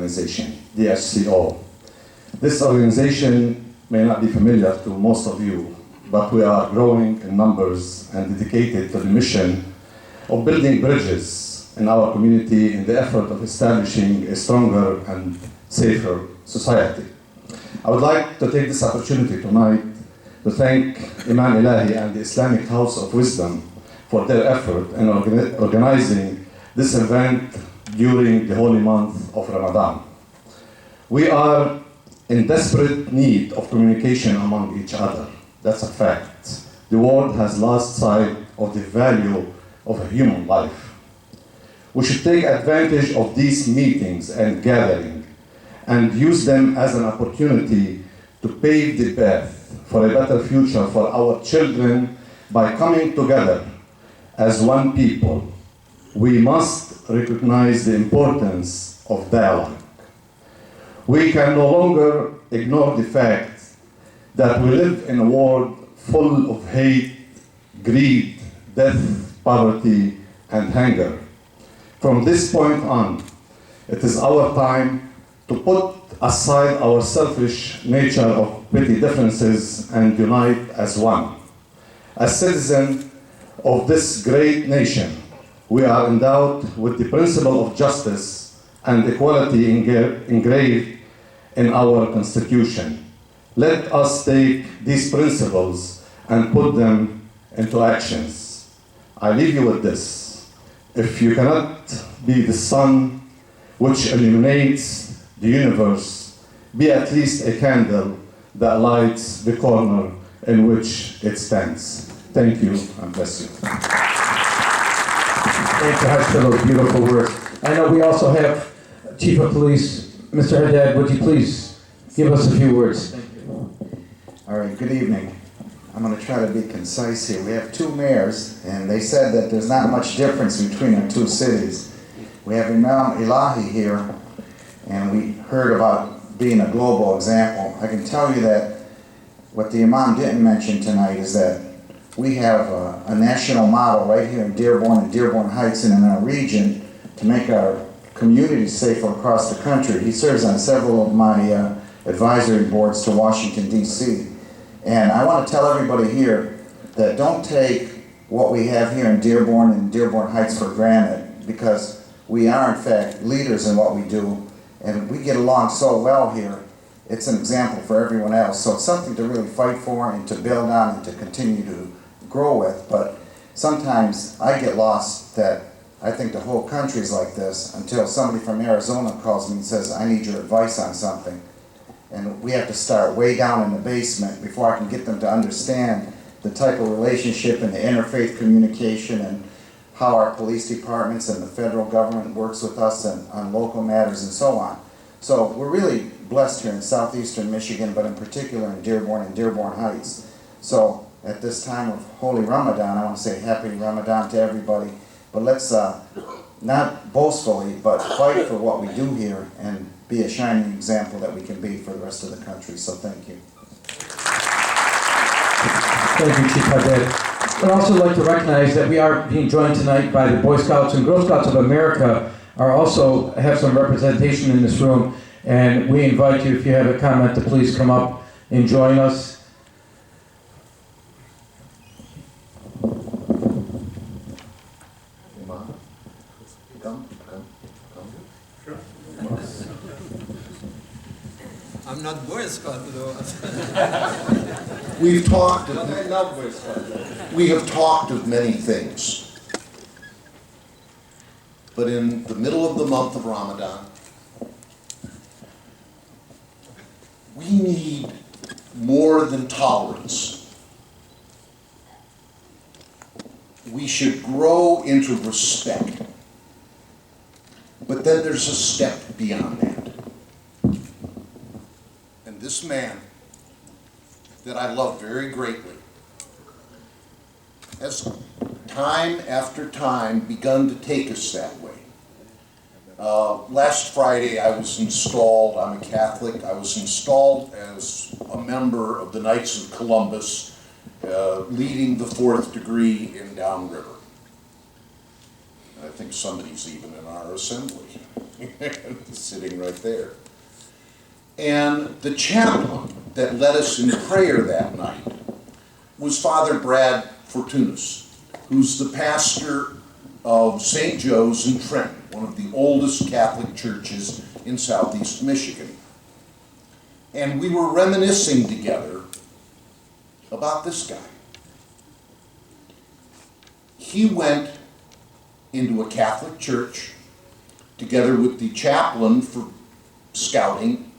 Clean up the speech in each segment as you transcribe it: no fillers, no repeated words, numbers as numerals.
organization, DHCO. This organization may not be familiar to most of you, but we are growing in numbers and dedicated to the mission of building bridges in our community in the effort of establishing a stronger and safer society. I would like to take this opportunity tonight to thank Imam Ilahi and the Islamic House of Wisdom for their effort in organizing this event during the holy month of Ramadan. We are in desperate need of communication among each other. That's a fact. The world has lost sight of the value of a human life. We should take advantage of these meetings and gatherings and use them as an opportunity to pave the path for a better future for our children by coming together as one people. We must recognize the importance of dialogue. We can no longer ignore the fact that we live in a world full of hate, greed, death, poverty, and hunger. From this point on, it is our time to put aside our selfish nature of petty differences and unite as one. As citizens of this great nation, we are endowed with the principle of justice and equality engraved in our Constitution. Let us take these principles and put them into actions. I leave you with this. If you cannot be the sun which illuminates the universe, be at least a candle that lights the corner in which it stands. Thank you, and bless you. Thank you, Hajj, for those beautiful words. I know we also have Chief of Police, Mr. Haddad. Would you please give us a few words? Thank you. All right, good evening. I'm going to try to be concise here. We have two mayors, and they said that there's not much difference between our two cities. We have Imam Ilahi here, and we heard about being a global example. I can tell you that what the Imam didn't mention tonight is that we have a national model right here in Dearborn and Dearborn Heights and in our region to make our communities safer across the country. He serves on several of my advisory boards to Washington, D.C. And I want to tell everybody here that don't take what we have here in Dearborn and Dearborn Heights for granted, because we are in fact leaders in what we do, and we get along so well here. It's an example for everyone else. So it's something to really fight for and to build on and to continue to grow with. But sometimes I get lost that I think the whole country is like this until somebody from Arizona calls me and says, I need your advice on something. And we have to start way down in the basement before I can get them to understand the type of relationship and the interfaith communication and how our police departments and the federal government works with us and on local matters and so on. So we're really blessed here in southeastern Michigan, but in particular in Dearborn and Dearborn Heights. So at this time of Holy Ramadan, I want to say Happy Ramadan to everybody. But let's not boastfully, but fight for what we do here and be a shining example that we can be for the rest of the country. So thank you. Thank you, Chief Haddad. I'd also like to recognize that we are being joined tonight by the Boy Scouts and Girl Scouts of America also have some representation in this room, and we invite you, if you have a comment, to please come up and join us. I'm not Boy Scout though. We've talked of, I love Boy Scout. we have talked of many things. But in the middle of the month of Ramadan, we need more than tolerance. We should grow into respect. But then there's a step beyond that. And this man, that I love very greatly, has time after time begun to take us that way. Last Friday I was installed, I'm a Catholic, I was installed as a member of the Knights of Columbus, leading the 4th degree in downriver. I think somebody's even in our assembly, sitting right there. And the chaplain that led us in prayer that night was Father Brad Fortunas, who's the pastor of St. Joe's in Trenton, one of the oldest Catholic churches in southeast Michigan. And we were reminiscing together about this guy. He went into a Catholic church together with the chaplain for scouting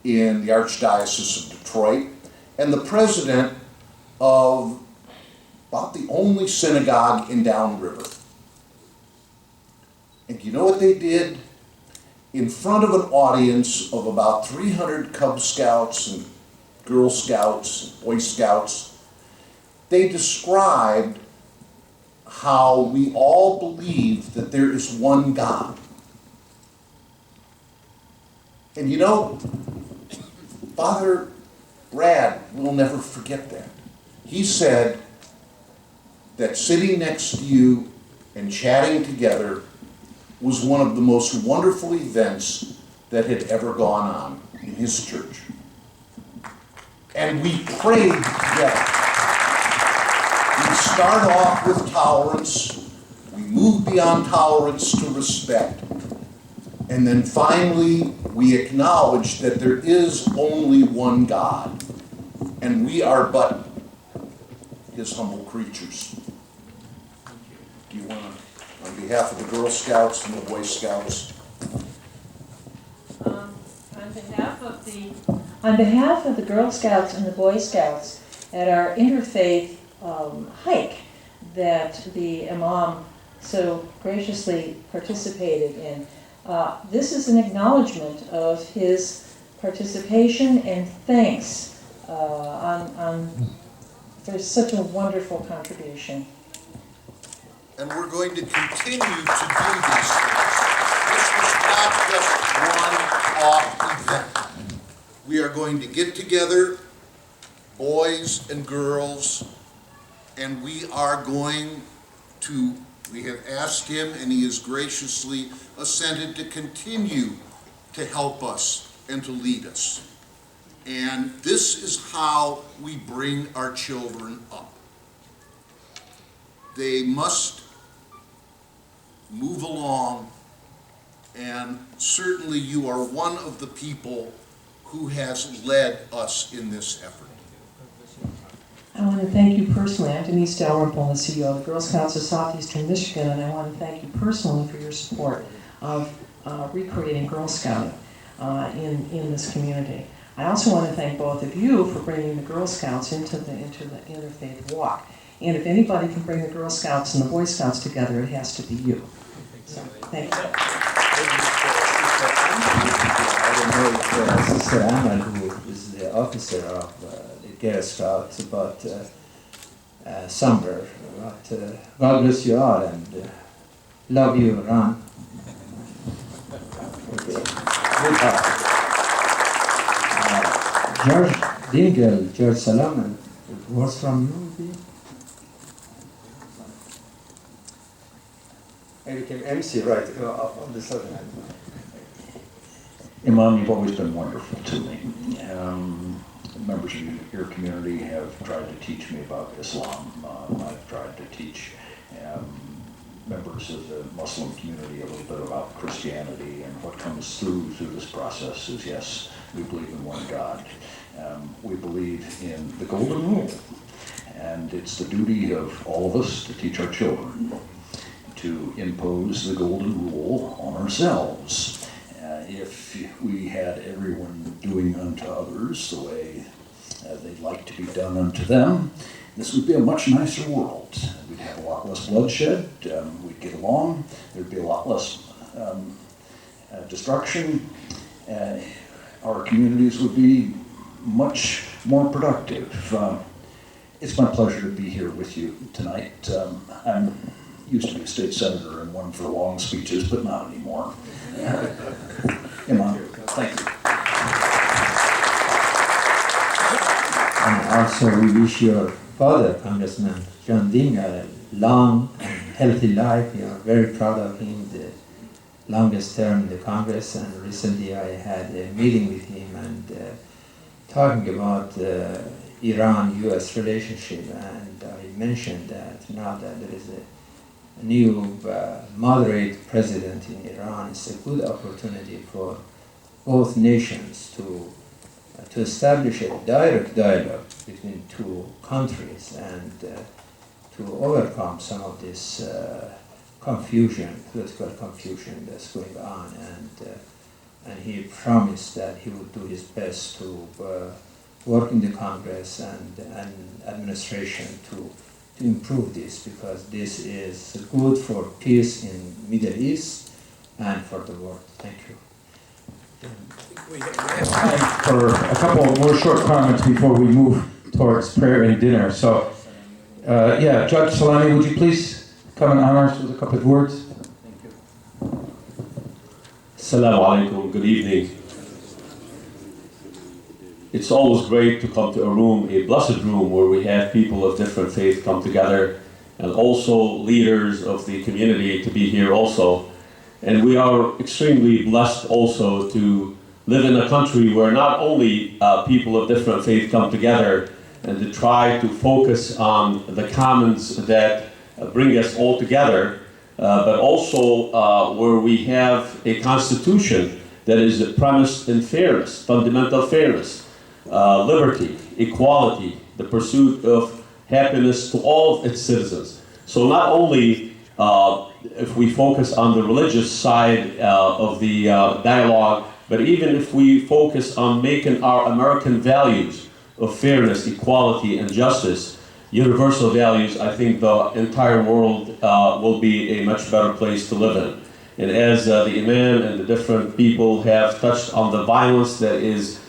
in the Archdiocese of Detroit and the president of about the only synagogue in Downriver. And you know what they did? In front of an audience of about 300 Cub Scouts and Girl Scouts and Boy Scouts, they described how we all believe that there is one God. And you know, Father Brad will never forget that. He said that sitting next to you and chatting together was one of the most wonderful events that had ever gone on in his church. And we prayed together. We start off with tolerance, we move beyond tolerance to respect, and then finally we acknowledge that there is only one God, and we are but his humble creatures. Do you want to, on behalf of the Girl Scouts and the Boy Scouts? On behalf of the Girl Scouts and the Boy Scouts at our interfaith hike that the Imam so graciously participated in, this is an acknowledgement of his participation and thanks for such a wonderful contribution. And we're going to continue to do these things. This was not just one-off event. We are going to get together, boys and girls, and we are going to, we have asked him and he has graciously assented to continue to help us and to lead us. And this is how we bring our children up. They must move along, and certainly you are one of the people who has led us in this effort. I want to thank you personally. I'm Denise Dalrymple, the CEO of the Girl Scouts of Southeastern Michigan, and I want to thank you personally for your support of recreating Girl Scouting in this community. I also want to thank both of you for bringing the Girl Scouts into the interfaith walk. And if anybody can bring the Girl Scouts and the Boy Scouts together, it has to be you. So, thank you. I don't know if Sister Anna, who is the officer of the Girl Scouts, but somewhere. But God bless you all, and love you, Ron. Okay. George Dingle, George Solomon, words from you. I became MC right on this other hand. Imam, you've always been wonderful to me. Members of your community have tried to teach me about Islam. I've tried to teach members of the Muslim community a little bit about Christianity, and what comes through this process is, yes, we believe in one God. We believe in the golden rule, and it's the duty of all of us to teach our children to impose the golden rule on ourselves. If we had everyone doing unto others the way they'd like to be done unto them, this would be a much nicer world. We'd have a lot less bloodshed, we'd get along, there'd be a lot less destruction, our communities would be much more productive. It's my pleasure to be here with you tonight. I'm used to be a state senator and one for long speeches, but not anymore. Imam, thank you. And also we wish your father, Congressman John Ding, a long and healthy life. We are very proud of him, the longest term in the Congress, and recently I had a meeting with him and talking about Iran-US relationship, and I mentioned that now that there is a new moderate president in Iran, it's a good opportunity for both nations to establish a direct dialogue between two countries and to overcome some of this confusion, political confusion that's going on. And he promised that he would do his best to work in the Congress and administration to improve this, because this is good for peace in Middle East and for the world. Thank you. We have time for a couple more short comments before we move towards prayer and dinner. So, yeah, Judge Salami, would you please come and honor us with a couple of words? Thank you. Assalamu alaikum, good evening. It's always great to come to a room, a blessed room, where we have people of different faith come together, and also leaders of the community to be here also. And we are extremely blessed also to live in a country where not only people of different faith come together and to try to focus on the commons that bring us all together, but also where we have a constitution that is premised in fairness, fundamental fairness, liberty, equality, the pursuit of happiness to all of its citizens. So not only if we focus on the religious side of the dialogue, but even if we focus on making our American values of fairness, equality, and justice universal values, I think the entire world will be a much better place to live in. And as the Imam and the different people have touched on the violence that is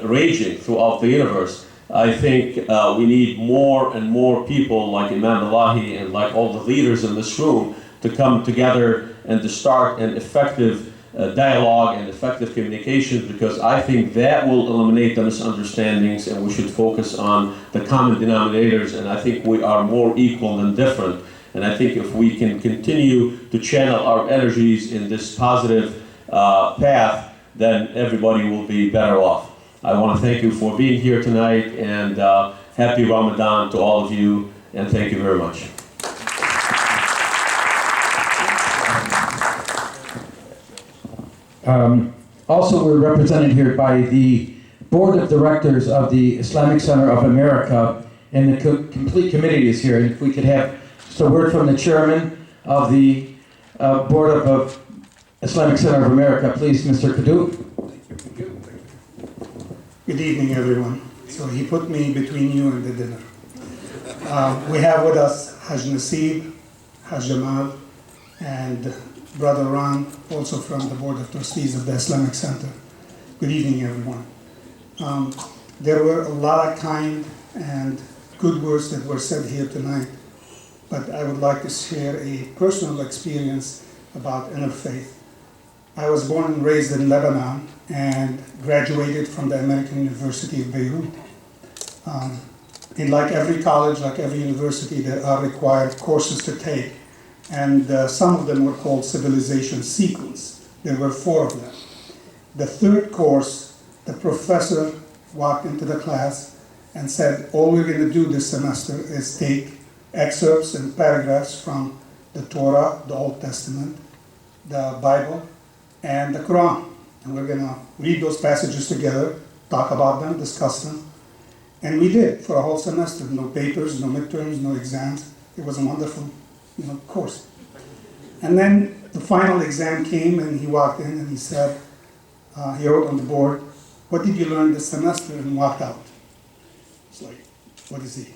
raging throughout the universe, I think we need more and more people like Imam Elahi and like all the leaders in this room to come together and to start an effective dialogue and effective communication, because I think that will eliminate the misunderstandings, and we should focus on the common denominators, and I think we are more equal than different. And I think if we can continue to channel our energies in this positive path, then everybody will be better off. I want to thank you for being here tonight, and happy Ramadan to all of you, and thank you very much. Also, we're represented here by the Board of Directors of the Islamic Center of America, and the complete committee is here. And if we could have just a word from the chairman of the Board of Islamic Center of America, please, Mr. Kadu. Good evening, everyone. So he put me between you and the dinner. We have with us Haj Nasib, Haj Jamal, and Brother Ran, also from the Board of Trustees of the Islamic Center. Good evening, everyone. There were a lot of kind and good words that were said here tonight, but I would like to share a personal experience about interfaith. I was born and raised in Lebanon and graduated from the American University of Beirut. And like every college, like every university, there are required courses to take. And some of them were called civilization sequence. There were 4 of them. The third course, the professor walked into the class and said, all we're going to do this semester is take excerpts and paragraphs from the Torah, the Old Testament, the Bible, and the Quran. And we're going to read those passages together, talk about them, discuss them. And we did for a whole semester. No papers, no midterms, no exams. It was a wonderful course. And then the final exam came, and he walked in and he said, he wrote on the board, what did you learn this semester? And walked out. It's like, what is he?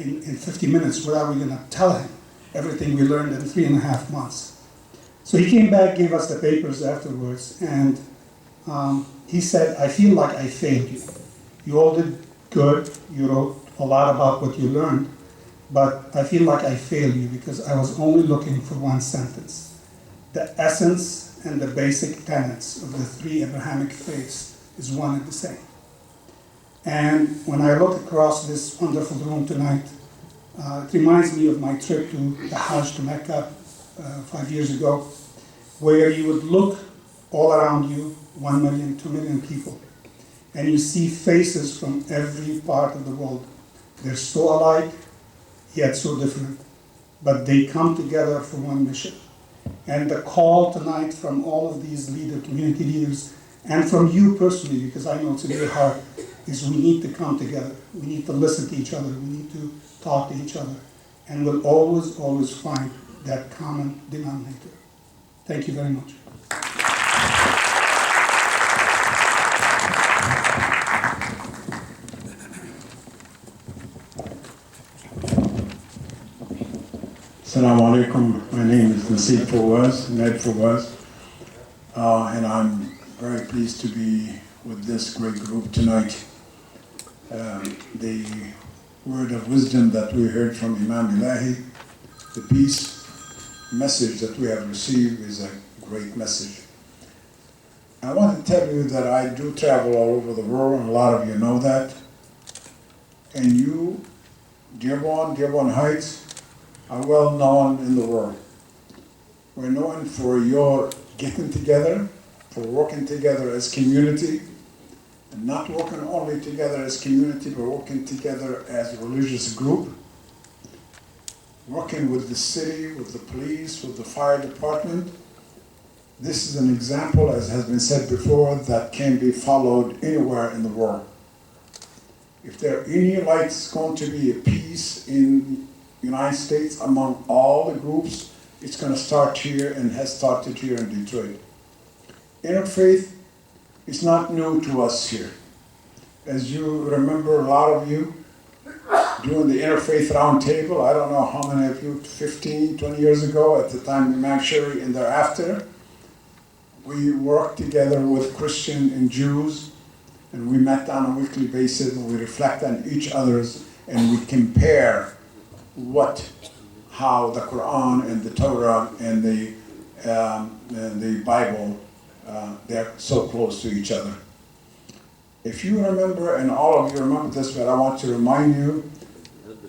In 50 minutes, what are we going to tell him? Everything we learned in 3.5 months. So he came back, gave us the papers afterwards, and he said, I feel like I failed you. You all did good. You wrote a lot about what you learned. But I feel like I failed you because I was only looking for one sentence. The essence and the basic tenets of the 3 Abrahamic faiths is one and the same. And when I look across this wonderful room tonight, It reminds me of my trip to the Hajj to Mecca 5 years ago, where you would look all around you, 1 million, 2 million people, and you see faces from every part of the world. They're so alike, yet so different, but they come together for one mission. And the call tonight from all of these community leaders, and from you personally, because I know it's in your heart, is we need to come together. We need to listen to each other. We need to talk to each other. And we'll always, always find that common denominator. Thank you very much. Assalamu alaikum. My name is Nasib Fawaz, Ned Fawaz, and I'm very pleased to be with this great group tonight. The word of wisdom that we heard from Imam Ilahi, the peace message that we have received is a great message. I want to tell you that I do travel all over the world, and a lot of you know that. And you, Dearborn Heights, are well known in the world. We're known for your getting together, for working together as community, and not working only together as community, but working together as a religious group, working with the city, with the police, with the fire department. This is an example, as has been said before, that can be followed anywhere in the world. If there are any lights going to be a peace in United States among all the groups, it's going to start here and has started here in Detroit. Interfaith is not new to us here. As you remember, a lot of you, during the Interfaith Roundtable, I don't know how many of you, 15, 20 years ago, at the time of Imam Sherry and thereafter, we worked together with Christian and Jews, and we met on a weekly basis, and we reflect on each other's, and we compare how the Quran and the Torah and the Bible, they're so close to each other. If you remember, and all of you remember this, but I want to remind you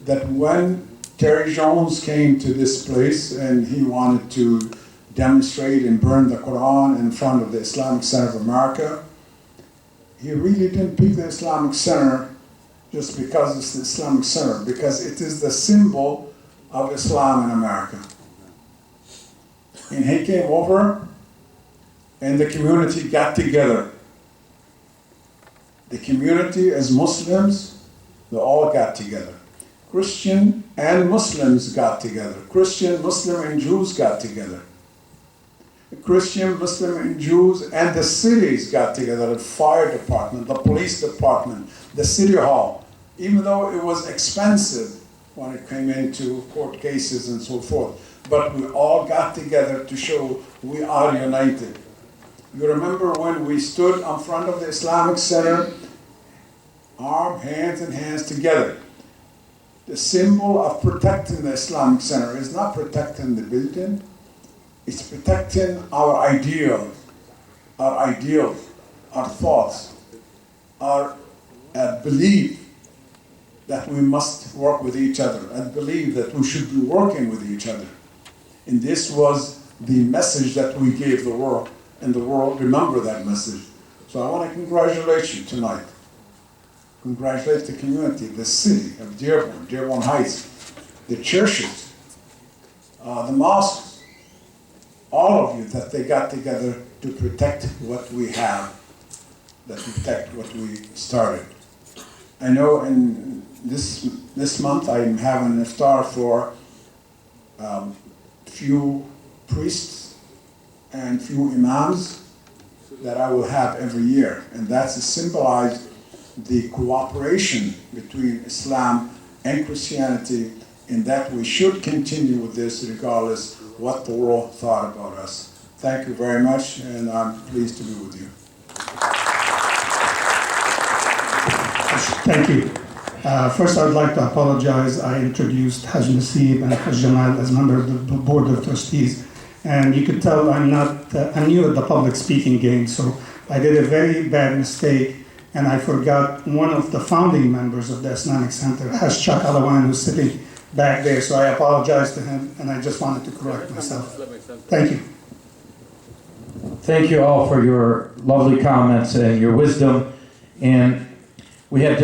that when Terry Jones came to this place and he wanted to demonstrate and burn the Quran in front of the Islamic Center of America, he really didn't pick the Islamic Center just because it's the Islamic Center, because it is the symbol of Islam in America. And he came over, and the community got together. The community as Muslims, they all got together. Christian and Muslims got together. Christian, Muslim, and Jews got together. Christian, Muslim, and Jews and the cities got together, the fire department, the police department, the city hall, even though it was expensive when it came into court cases and so forth. But we all got together to show we are united. You remember when we stood in front of the Islamic Center, hands in hands together. The symbol of protecting the Islamic Center is not protecting the building, it's protecting our ideals, our thoughts, our belief that we must work with each other, and believe that we should be working with each other. And this was the message that we gave the world, and the world remember that message. So I want to congratulate you tonight. Congratulate the community, the city of Dearborn Heights, the churches, the mosques, all of you, that they got together to protect what we have, that protect what we started. I know in this month I'm having an iftar for few priests and few imams that I will have every year, and that's to symbolize the cooperation between Islam and Christianity, in that we should continue with this regardless what the world thought about us. Thank you very much, and I'm pleased to be with you. Thank you. First, I would like to apologize. I introduced Haj Nasib and Haj Jamal as members of the Board of Trustees. And you could tell I'm new at the public speaking game, so I did a very bad mistake, and I forgot one of the founding members of the Islamic Center, Haj Chuck Alawan, who's sitting back there, so I apologize to him, and I just wanted to correct myself. Thank you. Thank you all for your lovely comments and your wisdom. And we have just